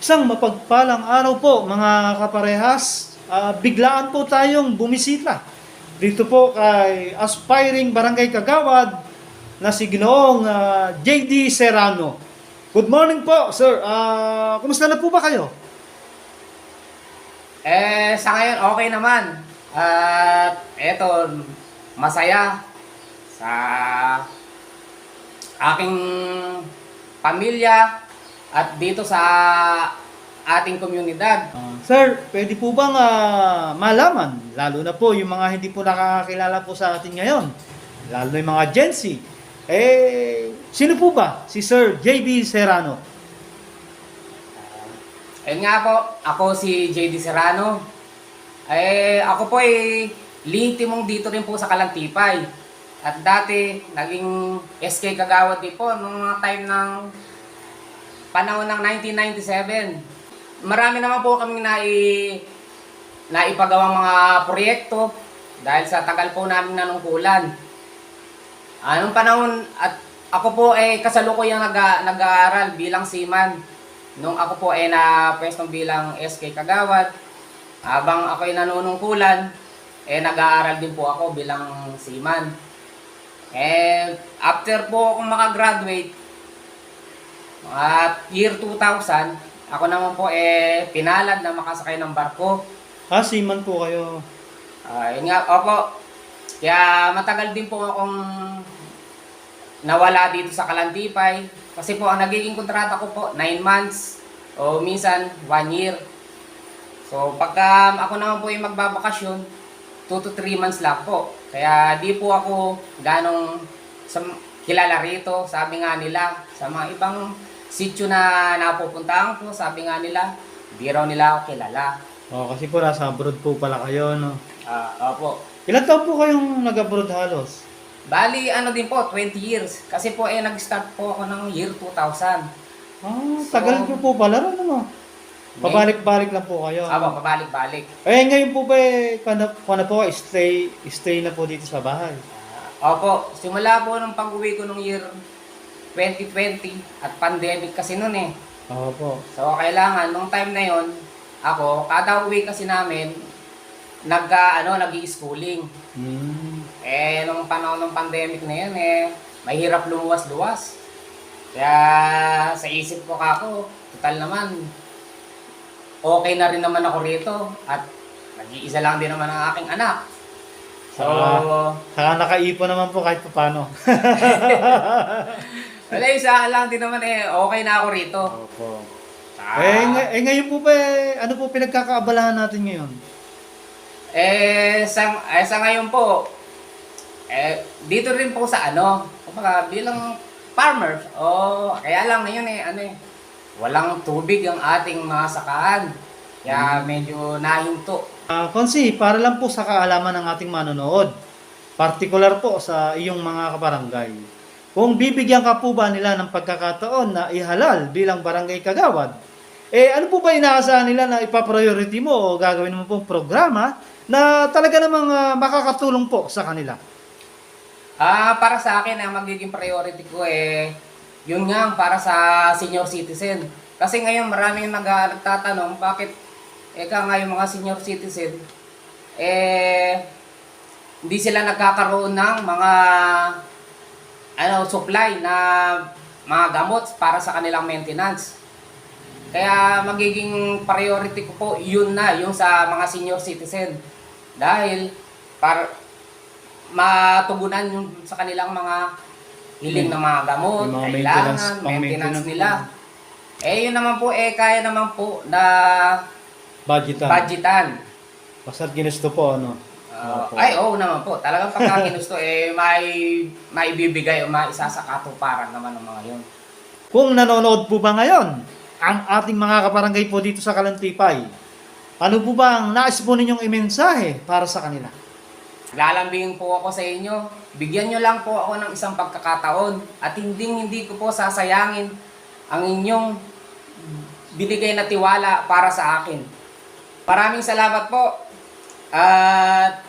Isang mapagpalang araw po mga kaparehas. Biglaan po tayong bumisita dito po kay aspiring barangay kagawad na si Ginoong JD Serrano. Good morning po, sir. Kumusta na po ba kayo? Sa ngayon okay naman. At eto, masaya sa aking pamilya at dito sa ating komunidad. Sir, pwede po bang malaman, lalo na po yung mga hindi po nakakakilala po sa atin ngayon, lalo na yung mga Gen Z, sino po ba si Sir JD Serrano? Ayun nga po, ako si JD Serrano. Ako po lihimong dito rin po sa Kalantipay. At dati, naging SK Kagawad din po nung mga time ng panahon ng 1997. Marami naman po kaming naipagawang mga proyekto dahil sa tagal po namin nanungkulan. Anong panahon, at ako po kasalukuyang nag-aaral bilang seaman. Nung ako po napwestong bilang SK Kagawad, habang ako nanunungkulan, nag-aaral din po ako bilang seaman. After po akong makagraduate, at year 2000, ako naman po pinalad na makasakay ng barko. Seaman po kayo. Yun nga, opo. Kaya matagal din po akong nawala dito sa Kalantipay. Kasi po ang nagiging kontrata ko po 9 months o minsan 1 year. So pagka ako naman po yung magbabakasyon, 2 to 3 months lang po. Kaya di po ako ganong kilala rito. Sabi nga nila sa mga ibang sityo na napupuntahan ko, sabi nga nila, di raw nila ako kilala. Kasi po nasa abroad po pala kayo, no? Opo. Ilan taon po kayong nag-abroad halos? Bali, din po, 20 years. Kasi po, nag-start po ako ng year 2000. Tagal po po pala rin, ano? Pabalik-balik lang po kayo. Pabalik-balik. Ngayon po ba, paano po, stay na po dito sa bahay? Opo, simula po nung pag-uwi ko nung year 2020 at pandemic kasi noon Opo. So, kailangan, nung time na yon, ako, kada uwi kasi namin, nag-i-schooling. Nung panahon ng pandemic na yun, mahirap lumuwas-luwas. Kaya, sa isip ko kako, total naman, okay na rin naman ako rito. At, nag-iisa lang din naman ang aking anak. So, saka nakaipon naman po kahit paano. wala, isa lang din naman okay na ako rito. Opo. Ngayon po ba, ano po pinagkakaabalahan natin ngayon? Sa ngayon po, dito rin po sa kumbaga bilang farmer, kaya lang ngayon walang tubig ang ating mga sakahan. Kaya medyo nahinto. Konsi, para lang po sa kaalaman ng ating manonood, partikular po sa iyong mga kabarangay, kung bibigyan ka po ba nila ng pagkakataon na ihalal bilang barangay kagawad, ano po ba inaasahan nila na ipapriority mo o gagawin mo pong programa na talaga namang makakatulong po sa kanila? Para sa akin, ang magiging priority ko yun nga, para sa senior citizen. Kasi ngayon maraming nagtatanong, bakit nga yung mga senior citizen, hindi sila nagkakaroon ng mga supply na mga gamot para sa kanilang maintenance. Kaya magiging priority ko po yun yung sa mga senior citizen. Dahil para matugunan yung sa kanilang mga hiling ng mga gamot, mga kailangan, maintenance nila. Yun naman po, kaya naman po na budgetan. Basta't ginusto po, ano? Oo naman po. Talagang pagka ginusto, may bibigay o maisasakatuparan naman ng mga yun. Kung nanonood po ba ngayon ang ating mga kabarangay po dito sa Kalantipay, ano po ba ang nais po ninyong imensahe para sa kanila? Lalambingin po ako sa inyo. Bigyan nyo lang po ako ng isang pagkakataon at hindi ko po sasayangin ang inyong binigay na tiwala para sa akin. Maraming salamat po. At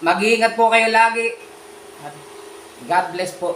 mag-iingat po kayo lagi. At God bless po.